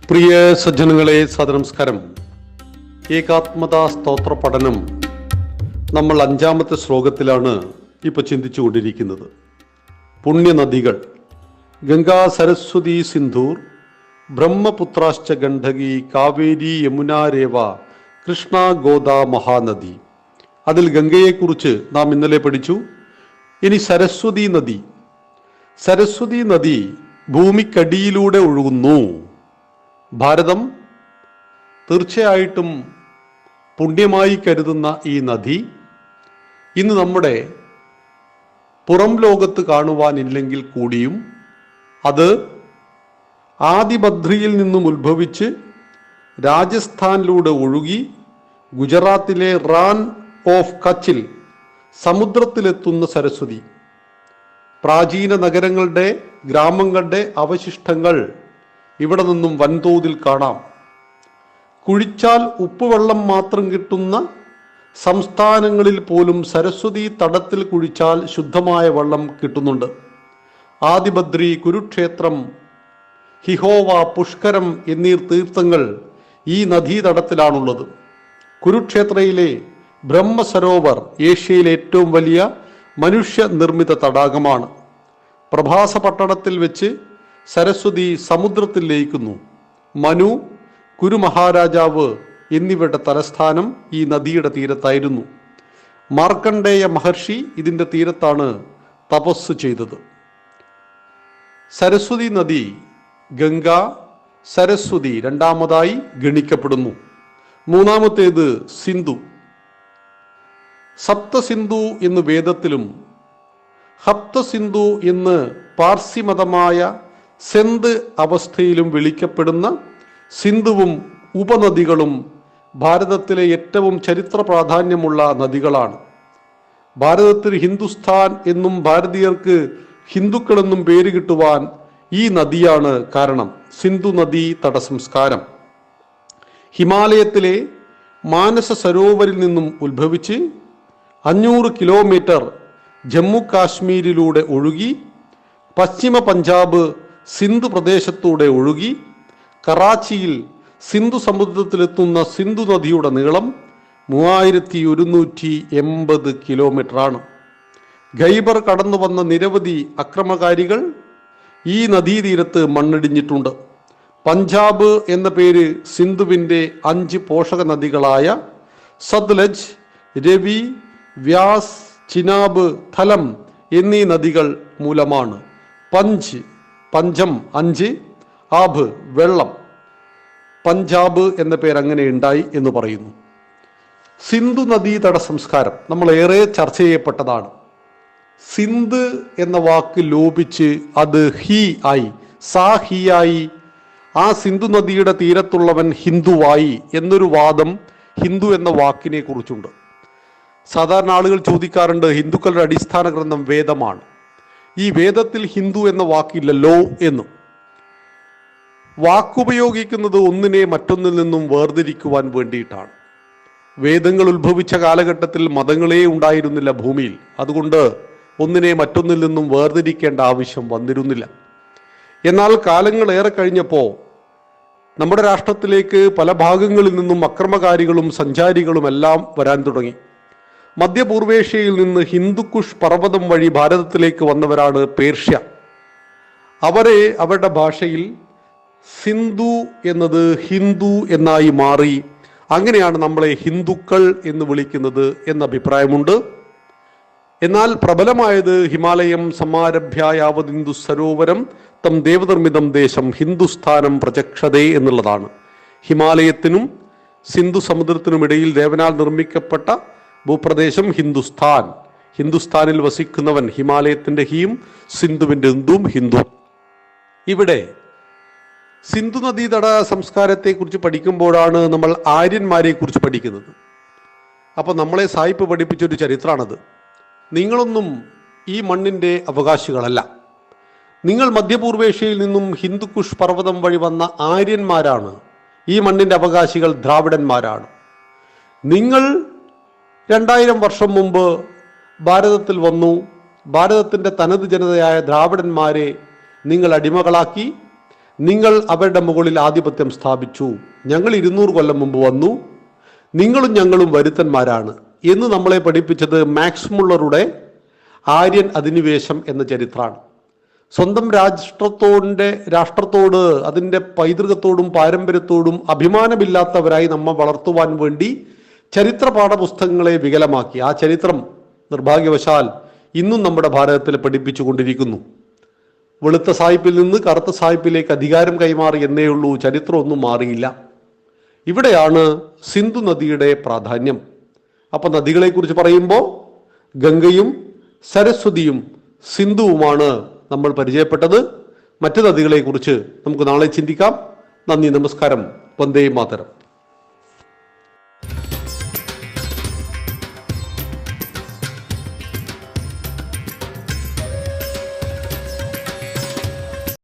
പ്രിയ സജ്ജനങ്ങളെ, സദനമസ്കാരം. ഏകാത്മതാ സ്തോത്ര പഠനം നമ്മൾ 5-ാമത്തെ ശ്ലോകത്തിലാണ് ഇപ്പോൾ ചിന്തിച്ചുകൊണ്ടിരിക്കുന്നത്. പുണ്യനദികൾ ഗംഗാ, സരസ്വതി, സിന്ധൂർ, ബ്രഹ്മപുത്രാശ്ച ഗണ്ഡകി, കാവേരി, യമുന, രേവ, കൃഷ്ണ, ഗോദ, മഹാനദി. അതിൽ ഗംഗയെക്കുറിച്ച് നാം ഇന്നലെ പഠിച്ചു. ഇനി സരസ്വതി നദി. സരസ്വതി നദി ഭൂമിക്കടിയിലൂടെ ഒഴുകുന്നു. ഭാരതം തീർച്ചയായിട്ടും പുണ്യമായി കരുതുന്ന ഈ നദി ഇന്ന് നമ്മുടെ പുറം ലോകത്ത് കാണുവാനില്ലെങ്കിൽ കൂടിയും അത് ആദിബദ്രിയിൽ നിന്നും ഉത്ഭവിച്ച് രാജസ്ഥാനിലൂടെ ഒഴുകി ഗുജറാത്തിലെ റാൻ ഓഫ് കച്ചിൽ സമുദ്രത്തിലെത്തുന്ന സരസ്വതി. പ്രാചീന നഗരങ്ങളുടെ, ഗ്രാമങ്ങളുടെ അവശിഷ്ടങ്ങൾ ഇവിടെ നിന്നും വൻതോതിൽ കാണാം. കുഴിച്ചാൽ ഉപ്പുവെള്ളം മാത്രം കിട്ടുന്ന സംസ്ഥാനങ്ങളിൽ പോലും സരസ്വതി തടത്തിൽ കുഴിച്ചാൽ ശുദ്ധമായ വെള്ളം കിട്ടുന്നുണ്ട്. ആദിബദ്രി, കുരുക്ഷേത്രം, ഹിഹോവ, പുഷ്കരം എന്നീ തീർത്ഥങ്ങൾ ഈ നദീതടത്തിലാണുള്ളത്. കുരുക്ഷേത്രയിലെ ബ്രഹ്മസരോവർ ഏഷ്യയിലെ ഏറ്റവും വലിയ മനുഷ്യനിർമ്മിത തടാകമാണ്. പ്രഭാസ പട്ടണത്തിൽ വെച്ച് സരസ്വതി സമുദ്രത്തിൽ ലയിക്കുന്നു. മനു, കുരുമഹാരാജാവ് എന്നിവരുടെ തലസ്ഥാനം ഈ നദിയുടെ തീരത്തായിരുന്നു. മാർക്കണ്ഡേയ മഹർഷി ഇതിൻ്റെ തീരത്താണ് തപസ് ചെയ്തത്. സരസ്വതി നദി ഗംഗ, സരസ്വതി രണ്ടാമതായി ഗണിക്കപ്പെടുന്നു. മൂന്നാമത്തേത് സിന്ധു. സപ്തസിന്ധു എന്ന് വേദത്തിലും ഹപ്തസിന്ധു എന്ന് പാർസി മതമായ സെന്ത് അവസ്ഥയിലും വിളിക്കപ്പെടുന്ന സിന്ധുവും ഉപനദികളും ഭാരതത്തിലെ ഏറ്റവും ചരിത്ര പ്രാധാന്യമുള്ള നദികളാണ്. ഭാരതത്തിൽ ഹിന്ദുസ്ഥാൻ എന്നും ഭാരതീയർക്ക് ഹിന്ദുക്കളെന്നും പേര് കിട്ടുവാൻ ഈ നദിയാണ് കാരണം. സിന്ധു നദീ തട സംസ്കാരം ഹിമാലയത്തിലെ മാനസ സരോവരിൽ നിന്നും ഉത്ഭവിച്ച് 500 കിലോമീറ്റർ ജമ്മു കാശ്മീരിലൂടെ ഒഴുകി പശ്ചിമ പഞ്ചാബ് സിന്ധു പ്രദേശത്തൂടെ ഒഴുകി കറാച്ചിയിൽ സിന്ധു സമുദ്രത്തിലെത്തുന്ന സിന്ധു നദിയുടെ നീളം 3180 കിലോമീറ്ററാണ്. ഖൈബർ കടന്നു വന്ന നിരവധി അക്രമകാരികൾ ഈ നദീതീരത്ത് മണ്ണിടിഞ്ഞിട്ടുണ്ട്. പഞ്ചാബ് എന്ന പേര് സിന്ധുവിൻ്റെ 5 പോഷക നദികളായ സത്ലജ്, രവി, വ്യാസ്, ചിനാബ്, ഥലം എന്നീ നദികൾ മൂലമാണ്. പഞ്ചം 5, ആബ് വെള്ളം, പഞ്ചാബ് എന്ന പേര് അങ്ങനെ ഉണ്ടായി എന്ന് പറയുന്നു. സിന്ധു നദീതട സംസ്കാരം നമ്മൾ ഏറെ ചർച്ച ചെയ്യപ്പെട്ടതാണ്. സിന്ധ് എന്ന വാക്ക് ലോപിച്ച് അത് ഹി ആയി, ഹി ആയി. ആ സിന്ധു നദിയുടെ തീരത്തുള്ളവൻ ഹിന്ദുവായി എന്നൊരു വാദം ഹിന്ദു എന്ന വാക്കിനെ കുറിച്ചുണ്ട്. സാധാരണ ആളുകൾ ചോദിക്കാറുണ്ട്, ഹിന്ദുക്കളുടെ അടിസ്ഥാന ഗ്രന്ഥം വേദമാണ്, ഈ വേദത്തിൽ ഹിന്ദു എന്ന വാക്കില്ലല്ലോ എന്നും. വാക്കുപയോഗിക്കുന്നത് ഒന്നിനെ മറ്റൊന്നിൽ നിന്നും വേർതിരിക്കുവാൻ വേണ്ടിയിട്ടാണ്. വേദങ്ങൾ ഉത്ഭവിച്ച കാലഘട്ടത്തിൽ മതങ്ങളേ ഉണ്ടായിരുന്നില്ല ഭൂമിയിൽ. അതുകൊണ്ട് ഒന്നിനെ മറ്റൊന്നിൽ നിന്നും വേർതിരിക്കേണ്ട ആവശ്യം വന്നിരുന്നില്ല. എന്നാൽ കാലങ്ങൾ ഏറെ കഴിഞ്ഞപ്പോൾ നമ്മുടെ രാഷ്ട്രത്തിലേക്ക് പല ഭാഗങ്ങളിൽ നിന്നും അക്രമകാരികളും സഞ്ചാരികളും എല്ലാം വരാൻ തുടങ്ങി. മധ്യപൂർവേഷ്യയിൽ നിന്ന് ഹിന്ദുക്കുഷ് പർവ്വതം വഴി ഭാരതത്തിലേക്ക് വന്നവരാണ് പേർഷ്യ. അവരെ അവരുടെ ഭാഷയിൽ സിന്ധു എന്നത് ഹിന്ദു എന്നായി മാറി. അങ്ങനെയാണ് നമ്മളെ ഹിന്ദുക്കൾ എന്ന് വിളിക്കുന്നത് എന്ന അഭിപ്രായമുണ്ട്. എന്നാൽ പ്രബലമായത് ഹിമാലയം സമാരഭ്യായാവത് ഹിന്ദു സരോവരം തം ദേവനിർമ്മിതം ദേശം ഹിന്ദുസ്ഥാനം പ്രചക്ഷതേ എന്നുള്ളതാണ്. ഹിമാലയത്തിനും സിന്ധു സമുദ്രത്തിനുമിടയിൽ ദേവനാൽ നിർമ്മിക്കപ്പെട്ട ഭൂപ്രദേശം ഹിന്ദുസ്ഥാൻ. ഹിന്ദുസ്ഥാനിൽ വസിക്കുന്നവൻ ഹിമാലയത്തിൻ്റെ ഹിയും സിന്ധുവിൻ്റെ ഹിന്ദുവും ഹിന്ദു. ഇവിടെ സിന്ധു നദീതട സംസ്കാരത്തെക്കുറിച്ച് പഠിക്കുമ്പോഴാണ് നമ്മൾ ആര്യന്മാരെ കുറിച്ച് പഠിക്കുന്നത്. അപ്പോൾ നമ്മളെ സായിപ്പ് പഠിപ്പിച്ചൊരു ചരിത്രമാണത്. നിങ്ങളൊന്നും ഈ മണ്ണിൻ്റെ അവകാശികളല്ല. നിങ്ങൾ മധ്യപൂർവേഷ്യയിൽ നിന്നും ഹിന്ദുക്കുഷ് പർവ്വതം വഴി വന്ന ആര്യന്മാരാണ്. ഈ മണ്ണിൻ്റെ അവകാശികൾ ദ്രാവിഡന്മാരാണ്. നിങ്ങൾ 2000 വർഷം മുമ്പ് ഭാരതത്തിൽ വന്നു. ഭാരതത്തിൻ്റെ തനത് ജനതയായ ദ്രാവിഡന്മാരെ നിങ്ങൾ അടിമകളാക്കി. നിങ്ങൾ അവരുടെ മുകളിൽ ആധിപത്യം സ്ഥാപിച്ചു. ഞങ്ങൾ 200 കൊല്ലം മുമ്പ് വന്നു, നിങ്ങളും ഞങ്ങളും വരുത്തന്മാരാണ് എന്ന് നമ്മളെ പഠിപ്പിച്ചത് മാക്സ് മുള്ളറുടെ ആര്യൻ അധിനിവേശം എന്ന ചരിത്രമാണ്. സ്വന്തം രാഷ്ട്രത്തോട് അതിൻ്റെ പൈതൃകത്തോടും പാരമ്പര്യത്തോടും അഭിമാനമില്ലാത്തവരായി നമ്മെ വളർത്തുവാൻ വേണ്ടി ചരിത്ര പാഠപുസ്തകങ്ങളെ വികലമാക്കി. ആ ചരിത്രം നിർഭാഗ്യവശാൽ ഇന്നും നമ്മുടെ ഭാരതത്തിൽ പഠിപ്പിച്ചുകൊണ്ടിരിക്കുന്നു. വെളുത്ത സായിപ്പിൽ നിന്ന് കറുത്ത സായിപ്പിലേക്ക് അധികാരം കൈമാറി എന്നേ ഉള്ളൂ, ചരിത്രമൊന്നും മാറിയില്ല. ഇവിടെയാണ് സിന്ധു നദിയുടെ പ്രാധാന്യം. അപ്പം നദികളെക്കുറിച്ച് പറയുമ്പോൾ ഗംഗയും സരസ്വതിയും സിന്ധുവുമാണ് നമ്മൾ പരിചയപ്പെട്ടത്. മറ്റ് നദികളെക്കുറിച്ച് നമുക്ക് നാളെ ചിന്തിക്കാം. നന്ദി, നമസ്കാരം. വന്ദേ മാതരം.